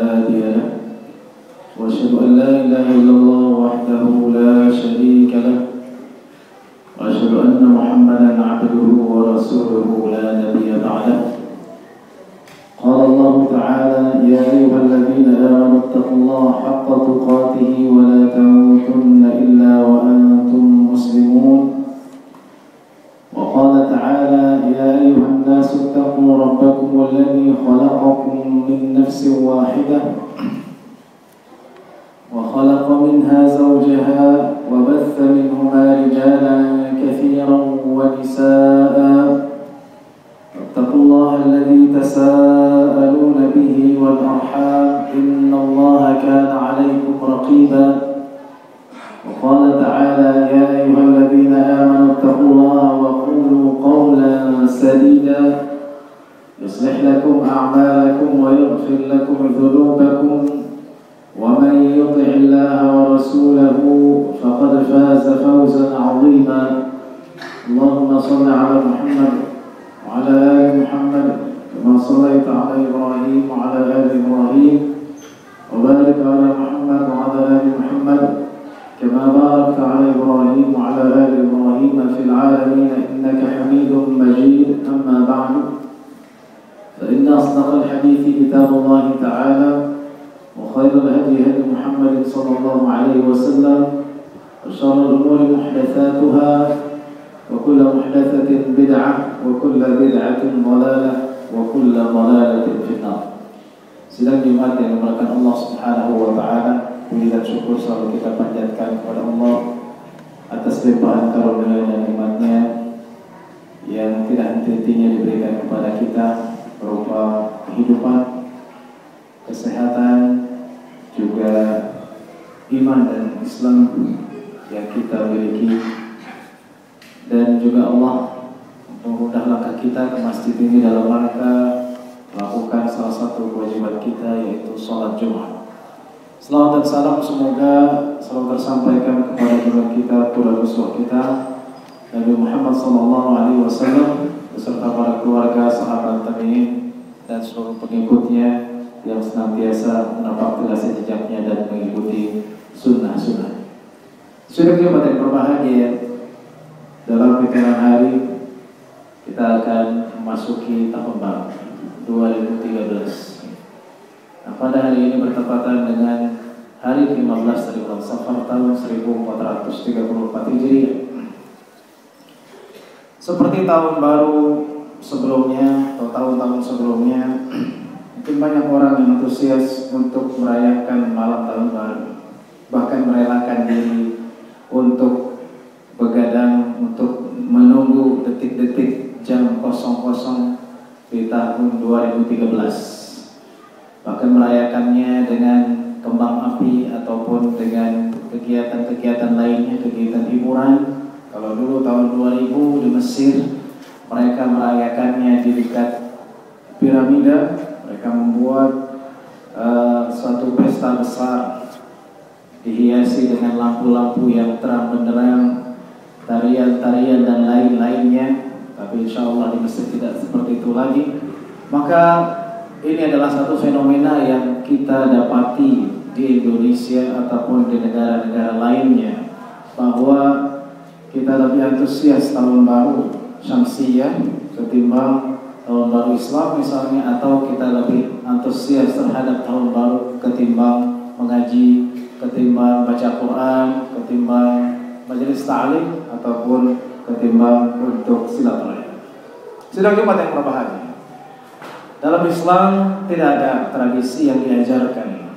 هادي له وأشهد أن لا إله إلا الله وحده لا شريك له وأشهد أن محمدا عبده ورسوله لا نبي بعده. قال الله تعالى: يا أيها الذين آمنوا اتقوا الله حق تقاته ولا تموتن إلا وأنتم مسلمون. وقال تعالى: يا أيها الناس اتقوا ربكم الذي خلقكم من نفس واحدة وخلق منها زوجها وبث منهما رجالا كثيرا ونساء. اتقوا الله الذي تساءلون به والأرحام إن الله كان عليكم رقيبا. وقال تعالى: يا أيها الذين آمنوا اتقوا الله وقولوا قولا سديدا يصلح لكم أعمالكم ويغفر لكم ذنوبكم ومن يطع الله ورسوله فقد فاز فوزا عظيما. اللهم صل على محمد وعلى آل محمد كما صليت على إبراهيم وعلى آل إبراهيم وبارك على محمد وعلى آل محمد كما باركت على إبراهيم وعلى آل إبراهيم في العالمين إنك حميد مجيد. أما بعد، فإن أصدق الحديث كتاب الله تعالى وخير الهدي هدي محمد صلى الله عليه وسلم وشر الأمور محدثاتها وكل محدثة بدعة وكل بدعة ضلالة وكل ضلالة في النار. Sidang Jumat yang dimuliakan Allah Subhanahu wa taala, puji dan syukur selalu kita panjatkan kepada Allah atas limpahan karunia dan nikmat-Nya yang tidak henti-hentinya diberikan kepada kita berupa kehidupan, kesehatan, juga iman dan Islam yang kita miliki, dan juga Allah mempermudah langkah kita ke masjid ini dalam rangka melakukan salah satu kewajiban kita, yaitu sholat Jumat. Selawat dan salam semoga selalu tersampaikan kepada junjungan kita, qudwah uswah kita, Nabi Muhammad SAW beserta para keluarga, sahabat tabi'in dan seluruh pengikutnya yang senantiasa menapak jelas jejaknya dan mengikuti sunnah-sunnah. Sudah Jumat yang berbahagia, dalam pikiran hari kita akan memasuki tahun baru 2013. Nah, pada hari ini bertepatan dengan hari ke-15 dari bulan Safar tahun 1434 Hijriah. Seperti tahun baru sebelumnya atau tahun-tahun sebelumnya, mungkin banyak orang yang antusias untuk merayakan malam tahun baru, bahkan merelakan diri untuk begadang untuk menunggu detik-detik jam 00 di tahun 2013. Bahkan merayakannya dengan kembang api ataupun dengan kegiatan-kegiatan lainnya, kegiatan hiburan. Kalau dulu tahun 2000 di Mesir mereka merayakannya di dekat piramida, mereka membuat suatu pesta besar dihiasi dengan lampu-lampu yang terang benderang, tarian-tarian dan lain-lainnya. Tapi insya Allah di Mesir tidak seperti itu lagi. Maka ini adalah satu fenomena yang kita dapati di Indonesia ataupun di negara-negara lainnya, bahwa kita lebih antusias tahun baru Syamsiyah ketimbang tahun baru Islam misalnya, atau kita lebih antusias terhadap tahun baru ketimbang mengaji, ketimbang baca Quran, ketimbang majelis ta'lim, ataupun ketimbang untuk silaturahim. Sidang Jumat yang berbahagia, dalam Islam tidak ada tradisi yang diajarkan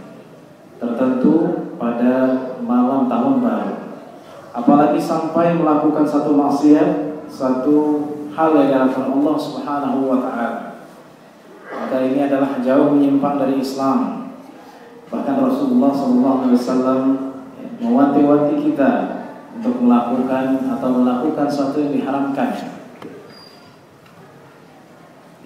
tertentu pada malam tahun baru, apalagi sampai melakukan satu maksiat, satu hal yang dilarang Allah Subhanahu wa taala. Maka ini adalah jauh menyimpang dari Islam. Bahkan Rasulullah SAW mewanti-wanti kita untuk melakukan sesuatu yang diharamkan,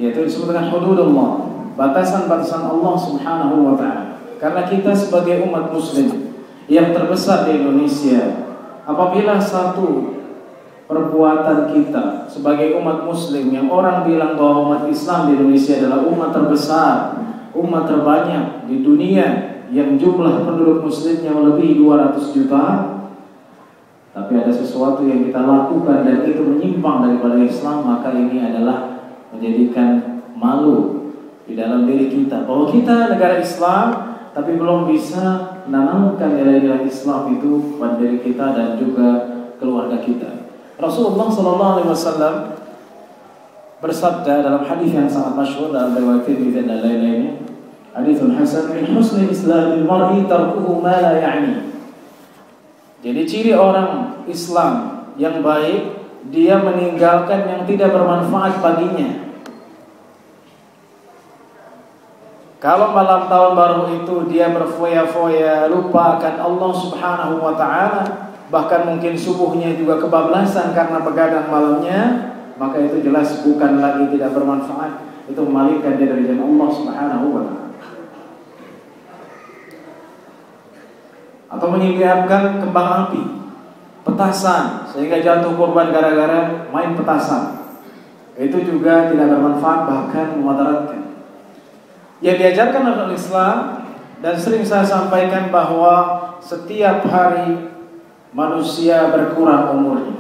yaitu disebut dengan hududullah, batasan-batasan Allah Subhanahu wa taala. Karena kita sebagai umat muslim yang terbesar di Indonesia, apabila satu perbuatan kita sebagai umat muslim yang orang bilang bahwa umat Islam di Indonesia adalah umat terbesar, umat terbanyak di dunia yang jumlah penduduk muslimnya melebihi 200 juta, tapi ada sesuatu yang kita lakukan dan itu menyimpang daripada Islam, maka ini adalah menjadikan malu di dalam diri kita bahwa kita negara Islam tapi belum bisa menanamkan nilai-nilai Islam itu pada diri kita dan juga keluarga kita. Rasulullah SAW bersabda dalam hadis yang sangat masyhur dalam riwayat Tirmidzi dan lain-lainnya, haditsun hasan, min husni islamil mar'i tarkuhu ma la ya'ni. Jadi ciri orang Islam yang baik, dia meninggalkan yang tidak bermanfaat baginya. Kalau malam tahun baru itu dia berfoya-foya, lupa akan Allah Subhanahu wa ta'ala, bahkan mungkin subuhnya juga kebablasan karena begadang malamnya, maka itu jelas bukan lagi tidak bermanfaat. Itu memalingkan dia dari jalan Allah Subhanahu wa ta'ala. Atau menyiapkan kembang api, petasan, sehingga jatuh korban gara-gara main petasan. Itu juga tidak bermanfaat, bahkan memudaratkan. Yang diajarkan oleh Islam, dan sering saya sampaikan bahwa setiap hari manusia berkurang umurnya.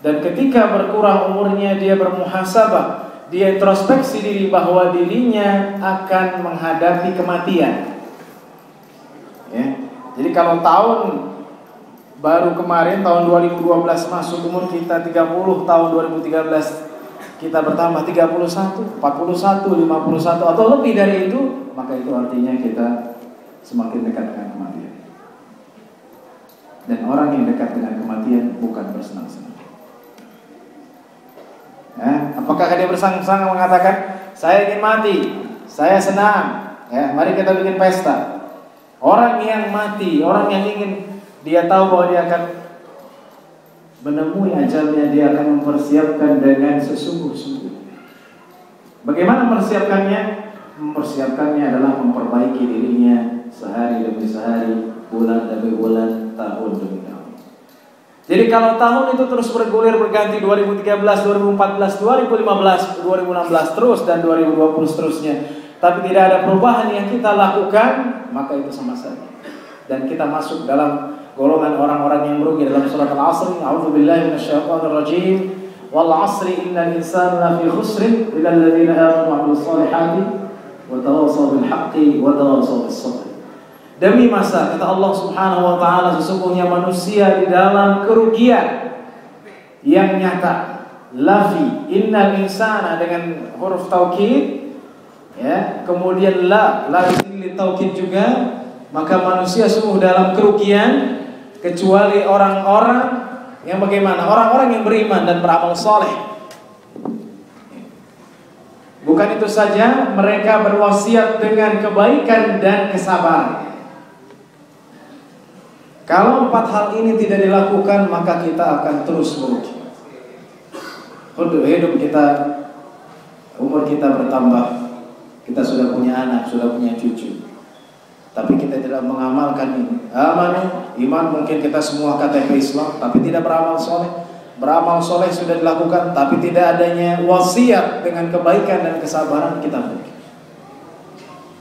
Dan ketika berkurang umurnya, dia bermuhasabah, dia introspeksi diri bahwa dirinya akan menghadapi kematian. Ya. Jadi kalau tahun baru kemarin, tahun 2012 masuk, umur kita 30, tahun 2013 kita bertambah 31, 41, 51 atau lebih dari itu, maka itu artinya kita semakin dekat dengan kematian. Dan orang yang dekat dengan kematian bukan bersenang-senang. Ya, apakah dia bersenang-senang mengatakan saya ingin mati, saya senang, ya, mari kita bikin pesta. Orang yang mati, orang yang ingin, dia tahu bahwa dia akan menemui ajalnya, dia akan mempersiapkan dengan sesungguh-sungguh. Bagaimana mempersiapkannya? Mempersiapkannya adalah memperbaiki dirinya sehari demi sehari, bulan demi bulan, tahun demi tahun. Jadi kalau tahun itu terus bergulir berganti, 2013, 2014, 2015, 2016 terus dan 2020 seterusnya, tapi tidak ada perubahan yang kita lakukan, maka itu sama saja. Dan kita masuk dalam golongan orang-orang yang merugi. Dalam surat Al-Asr, a'udzubillahi minasyaitonir rajim, wal 'asri innal insana lafi khusr illa alladziina aamanu wa 'amilus shalihati wa tawassaw bil haqqi wa tawassaw bis sabr. Demi masa, kata Allah Subhanahu wa taala, sesungguhnya manusia di dalam kerugian yang nyata. Lafi, innal insana dengan huruf taukid, ya, kemudian la ini taukid juga, maka manusia sungguh dalam kerugian, kecuali orang-orang yang bagaimana? Orang-orang yang beriman dan beramal soleh. Bukan itu saja, mereka berwasiat dengan kebaikan dan kesabaran. Kalau 4 hal ini tidak dilakukan, maka kita akan terus merugi. Hidup kita, umur kita bertambah, kita sudah punya anak, sudah punya cucu, tapi kita tidak mengamalkan ini. Iman mungkin kita semua KTP Islam, tapi tidak beramal soleh. Beramal soleh sudah dilakukan, tapi tidak adanya wasiat dengan kebaikan dan kesabaran, kita mungkin.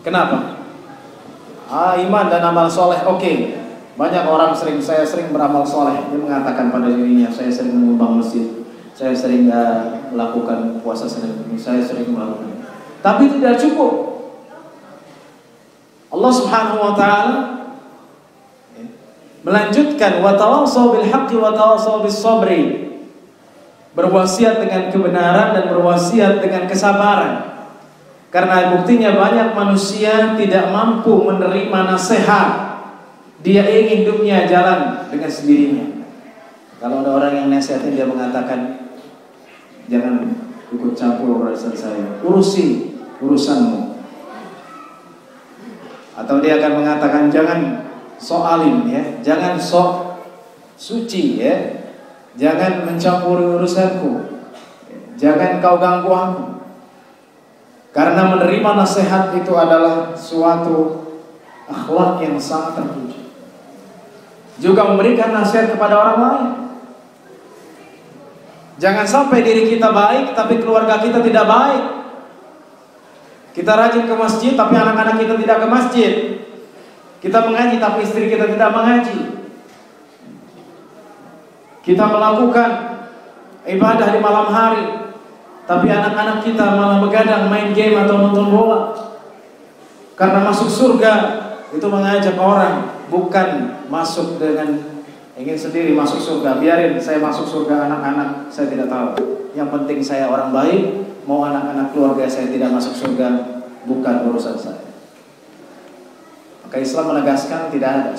Kenapa? Iman dan amal soleh, oke. Banyak orang saya sering beramal soleh, dia mengatakan pada dirinya, saya sering menyumbang masjid, saya sering melakukan puasa Senin, saya sering melakukan. Tapi tidak cukup. Allah Subhanahu wa taala melanjutkan wa tawassaw bil haqqi wa tawassaw bis sabri. Berwasiat dengan kebenaran dan berwasiat dengan kesabaran. Karena buktinya banyak manusia tidak mampu menerima nasihat. Dia ingin hidupnya jalan dengan sendirinya. Kalau ada orang yang nasihatin, dia mengatakan jangan ikut campur urusan saya, urusi urusanmu. Atau dia akan mengatakan jangan sok alim, ya, jangan sok suci, ya, jangan mencampuri urusanku, jangan kau ganggu aku. Karena menerima nasihat itu adalah suatu akhlak yang sangat terpuji. Juga memberikan nasihat kepada orang lain. Jangan sampai diri kita baik tapi keluarga kita tidak baik. Kita rajin ke masjid tapi anak-anak kita tidak ke masjid. Kita mengaji tapi istri kita tidak mengaji. Kita melakukan ibadah di malam hari tapi anak-anak kita malah begadang main game atau nonton bola. Karena masuk surga itu mengajak orang, bukan masuk dengan ingin sendiri masuk surga. Biarin saya masuk surga anak-anak, saya tidak tahu. Yang penting saya orang baik. Mau anak-anak keluarga saya tidak masuk surga, bukan urusan saya. Maka Islam menegaskan tidak ada.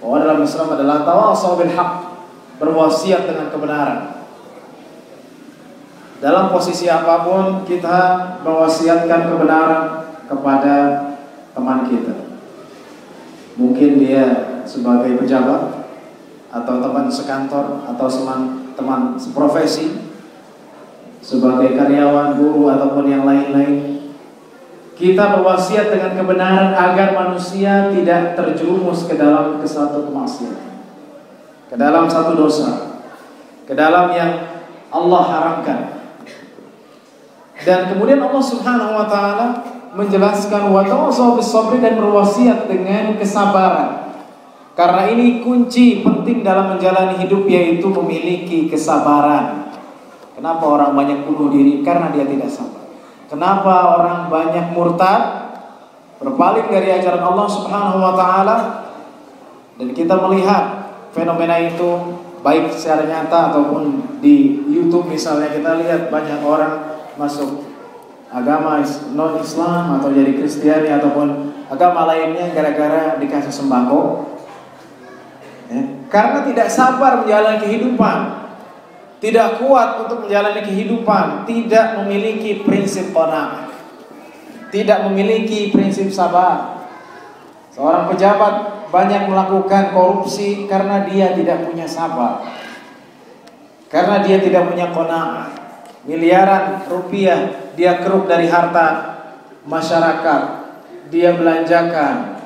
Bahwa dalam Islam adalah tawassaw bil haq, berwasiat dengan kebenaran. Dalam posisi apapun kita mewasiatkan kebenaran kepada teman kita. Mungkin dia sebagai pejabat atau teman sekantor atau teman seprofesi, sebagai karyawan, guru ataupun yang lain-lain. Kita berwasiat dengan kebenaran agar manusia tidak terjerumus ke dalam satu kemaksiatan, ke dalam satu dosa, ke dalam yang Allah haramkan. Dan kemudian Allah Subhanahu wa taala menjelaskan wa tawassaw bis sabri, dan berwasiat dengan kesabaran. Karena ini kunci penting dalam menjalani hidup, yaitu memiliki kesabaran. Kenapa orang banyak bunuh diri? Karena dia tidak sabar. Kenapa orang banyak murtad, berpaling dari ajaran Allah Subhanahu wa taala? Dan kita melihat fenomena itu baik secara nyata ataupun di YouTube misalnya, kita lihat banyak orang masuk agama non-Islam atau jadi Kristiani ataupun agama lainnya gara-gara dikasih sembako. Karena tidak sabar menjalani kehidupan, tidak kuat untuk menjalani kehidupan, tidak memiliki prinsip qanaah, tidak memiliki prinsip sabar. Seorang pejabat banyak melakukan korupsi karena dia tidak punya sabar, karena dia tidak punya qanaah. Miliaran rupiah dia keruk dari harta masyarakat, dia belanjakan,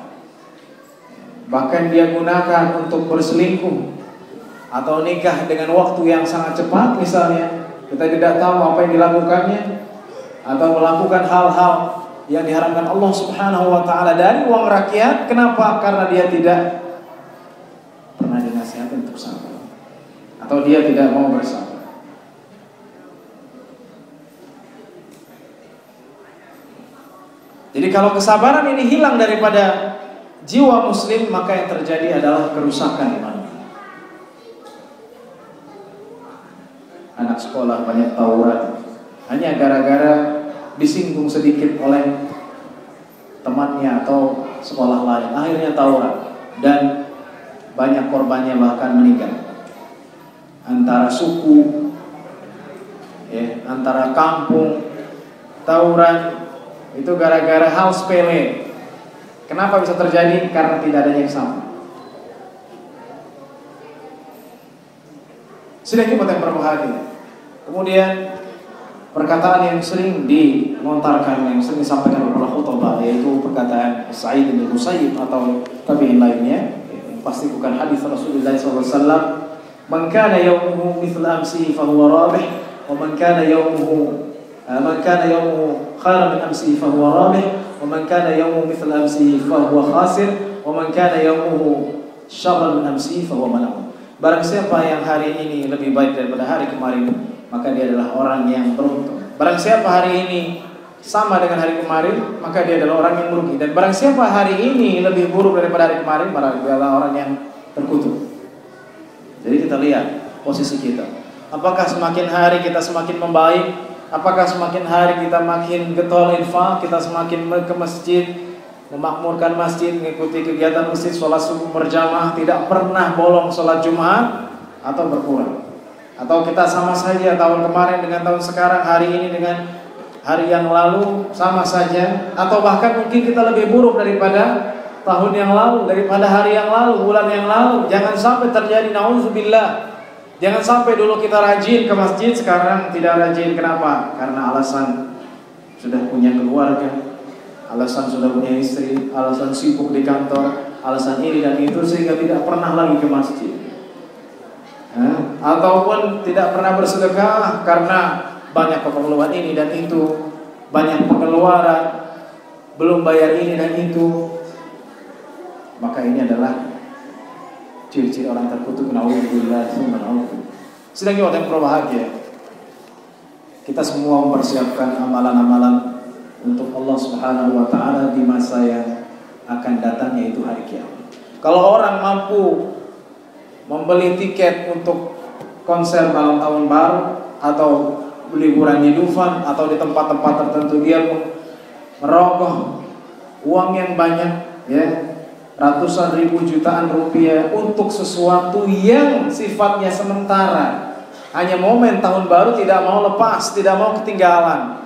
bahkan dia gunakan untuk berselingkuh atau nikah dengan waktu yang sangat cepat misalnya. Kita tidak tahu apa yang dilakukannya, atau melakukan hal-hal yang diharamkan Allah Subhanahu wa taala dari uang rakyat. Kenapa? Karena dia tidak pernah dinasihatkan untuk sabar, atau dia tidak mau bersabar. Jadi kalau kesabaran ini hilang daripada jiwa muslim, maka yang terjadi adalah kerusakan iman. Anak sekolah banyak tawuran hanya gara-gara disinggung sedikit oleh temannya atau sekolah lain, akhirnya tawuran dan banyak korbannya bahkan meninggal. Antara suku, antara kampung, tawuran itu gara-gara hal sepele. Kenapa bisa terjadi? Karena tidak adanya kesabaran. Sidang Jumat yang berbahagia. Kemudian perkataan yang sering dilontarkan, yang sering disampaikan oleh khutbah, yaitu perkataan Sa'id bin Musayyib atau tabi'in lainnya, pasti bukan hadis Rasulullah SAW. Man kana yawmuhu mithla amsihi fahuwa rabih, wa man kana yawmuhu khairan min amsihi fahuwa rabih, wa man kana yawmuhu mithla amsihi fahuwa khasir, wa man kana yawmuhu syarran min amsihi fahuwa mal'un. Barang siapa yang hari ini lebih baik daripada hari kemarin, maka dia adalah orang yang beruntung. Barang siapa hari ini sama dengan hari kemarin, maka dia adalah orang yang merugi. Dan barang siapa hari ini lebih buruk daripada hari kemarin, maka dia adalah orang yang terkutuk. Jadi kita lihat posisi kita. Apakah semakin hari kita semakin membaik? Apakah semakin hari kita makin getol infak, kita semakin ke masjid, memakmurkan masjid, mengikuti kegiatan masjid, sholat subuh berjamaah, tidak pernah bolong sholat Jumat, atau berkurang? Atau kita sama saja tahun kemarin dengan tahun sekarang, hari ini dengan hari yang lalu sama saja, atau bahkan mungkin kita lebih buruk daripada tahun yang lalu, daripada hari yang lalu, bulan yang lalu? Jangan sampai terjadi, na'udzubillah. Jangan sampai dulu kita rajin ke masjid, sekarang tidak rajin. Kenapa? Karena alasan sudah punya keluarga, alasan sudah punya istri, alasan sibuk di kantor, alasan ini dan itu, sehingga tidak pernah lagi ke masjid. Ataupun tidak pernah bersedekah karena banyak keperluan ini dan itu, banyak pengeluaran, belum bayar ini dan itu, maka ini adalah ciri-ciri orang terkutuk. Nauzubillah. Sedangkan orang yang berbahagia, kita semua mempersiapkan amalan-amalan untuk Allah Subhanahu wa taala di masa yang akan datang, yaitu hari kiamat. Kalau orang mampu membeli tiket untuk konser malam tahun baru atau liburan di Dufan atau di tempat-tempat tertentu, dia merogoh uang yang banyak, ya, ratusan ribu jutaan rupiah untuk sesuatu yang sifatnya sementara, hanya momen tahun baru, tidak mau lepas, tidak mau ketinggalan,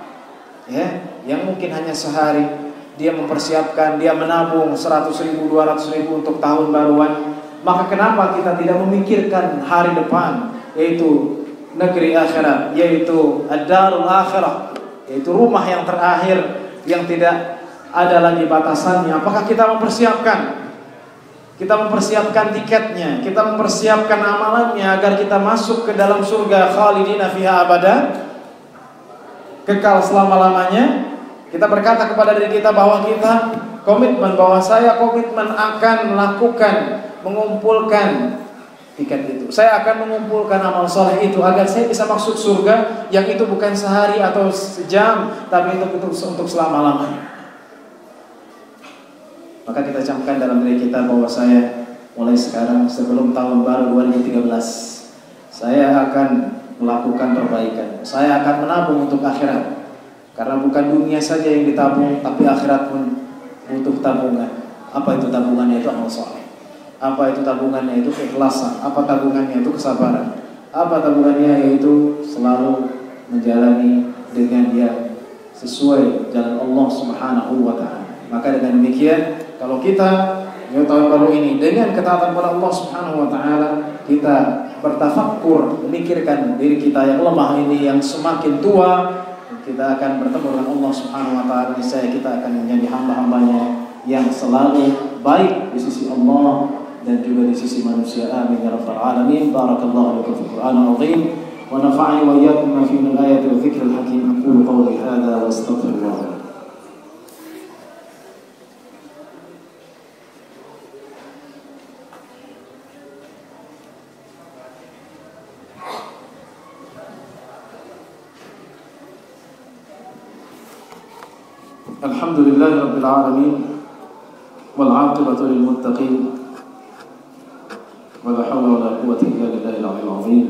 ya, yang mungkin hanya sehari. Dia mempersiapkan, dia menabung 100 ribu, 200 ribu untuk tahun baruan. Maka kenapa kita tidak memikirkan hari depan, yaitu negeri akhirat, yaitu ad-darul akhirah, yaitu rumah yang terakhir yang tidak ada lagi batasannya. Apakah kita mempersiapkan? Kita mempersiapkan tiketnya, kita mempersiapkan amalannya agar kita masuk ke dalam surga khalidina fiha abada, kekal selama-lamanya. Kita berkata kepada diri kita bahwa kita komitmen, bahwa saya komitmen akan melakukan, mengumpulkan tiket itu. Saya akan mengumpulkan amal soleh itu agar saya bisa masuk surga yang itu bukan sehari atau sejam, tapi itu untuk selama-lamanya. Maka kita camkan dalam diri kita bahwa saya mulai sekarang, sebelum tahun baru 2013, saya akan melakukan perbaikan. Saya akan menabung untuk akhirat. Karena bukan dunia saja yang ditabung, tapi akhirat pun butuh tabungan. Apa itu tabungannya? Itu amal soleh. Apa itu tabungannya? Itu keikhlasan. Apa tabungannya? Itu kesabaran. Apa tabungannya? Yaitu selalu menjalani dengan yang sesuai jalan Allah Subhanahu wa ta'ala. Maka dengan demikian, kalau kita di tahun baru ini dengan ketaatan kepada Allah Subhanahu wa ta'ala, kita bertafakkur, memikirkan diri kita yang lemah ini, yang semakin tua, kita akan bertemu dengan Allah Subhanahu wa ta'ala. Niscaya kita akan menjadi hamba-hambanya yang selalu baik di sisi Allah dan juga di sisi manusia. Amin ya rabbal alamin. Barakallahu lakum fil Qur'anil azim wa nafa'ani wa iyyakum ma fihi min ayati wa dzikril hakim. Aqulu qawli hadza wa astaghfirullah. Alhamdulillahi rabbil alamin wal 'aqibatu lil muttaqin wa la hawla wa la quwwata illa billahil 'aliyyil 'azim.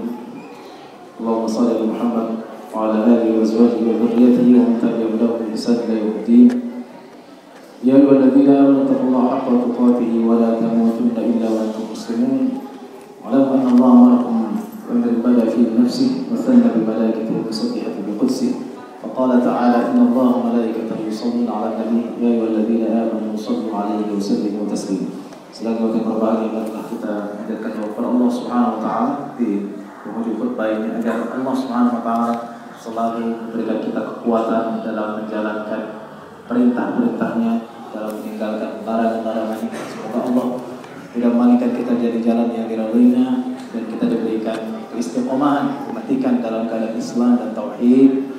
Allahumma shalli ala Muhammad wa ala alihi wa azwajihi wa dhurriyyatihi wa man tabi'ahum bi ihsan ila yaumiddin. Ya ayyuhalladzina amanu taqullaha haqqa tuqatih wa la tamutunna illa wa antum muslimun. Wa lam anna Allaha ma'akum wa man bada fi nafsihi wa sanna bi malaikatihi musabbihatan bi qudsihi. فقال تعالى إن الله وملائكته يصلون على النبي يا أيها الذين آمنوا صلوا عليه وسلموا تسليما. Selagi waktu berbahagia, marilah kita hadirkan kepada Allah Subhanahu wa ta'ala di penghujung khutbah ini agar Allah Subhanahu wa ta'ala selalu memberikan kita kekuatan dalam menjalankan perintah-perintahnya, dalam meninggalkan larangan-larangannya. Semoga Allah tidak mengalihkan kita dari jalan yang diridhoinya dan kita diberikan keistiqomahan, mematikan dalam keadaan Islam dan tauhid,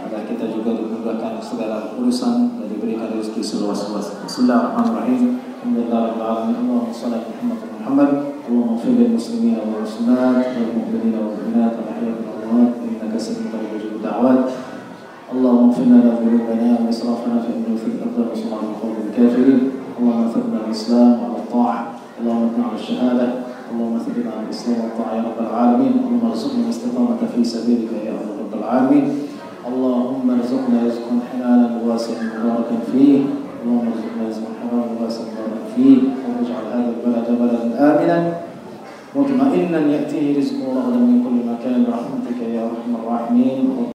agar kita juga dimudahkan segala urusan dan diberikan rezeki seluas-luasnya. Bismillahirrahmanirrahim. Alhamdulillahirabbil alamin. Allahumma shalli ala Muhammad. Allahumma ighfir lil muslimina wal muslimat wal mu'minina wal mu'minat wal ahya'i minhum wal amwat innaka sami'un mujibud da'wat. Allahumma ighfir lana dhunubana wa israfana fi anfusina wa sallallahu alaihi qawlil kafirin. Allahumma thabbitna al Islam wa al ta'ah. Allahumma thabbitna al syahadah. Allahumma thabbitna al Islam wa al ta'ah ya rabbal alamin. Allahumma arzuqna istiqamata fi sabilika ya rabbal alamin. اللهم ارزقنا رزقا حلالا واسعا مباركا فيه. اللهم ارزقنا رزقا حلالا واسعا مباركا فيه. واجعل هذا البلد بلدا آمنا مطمئنا يأتيه رزقه رغدا من كل مكان برحمتك يا أرحم الراحمين.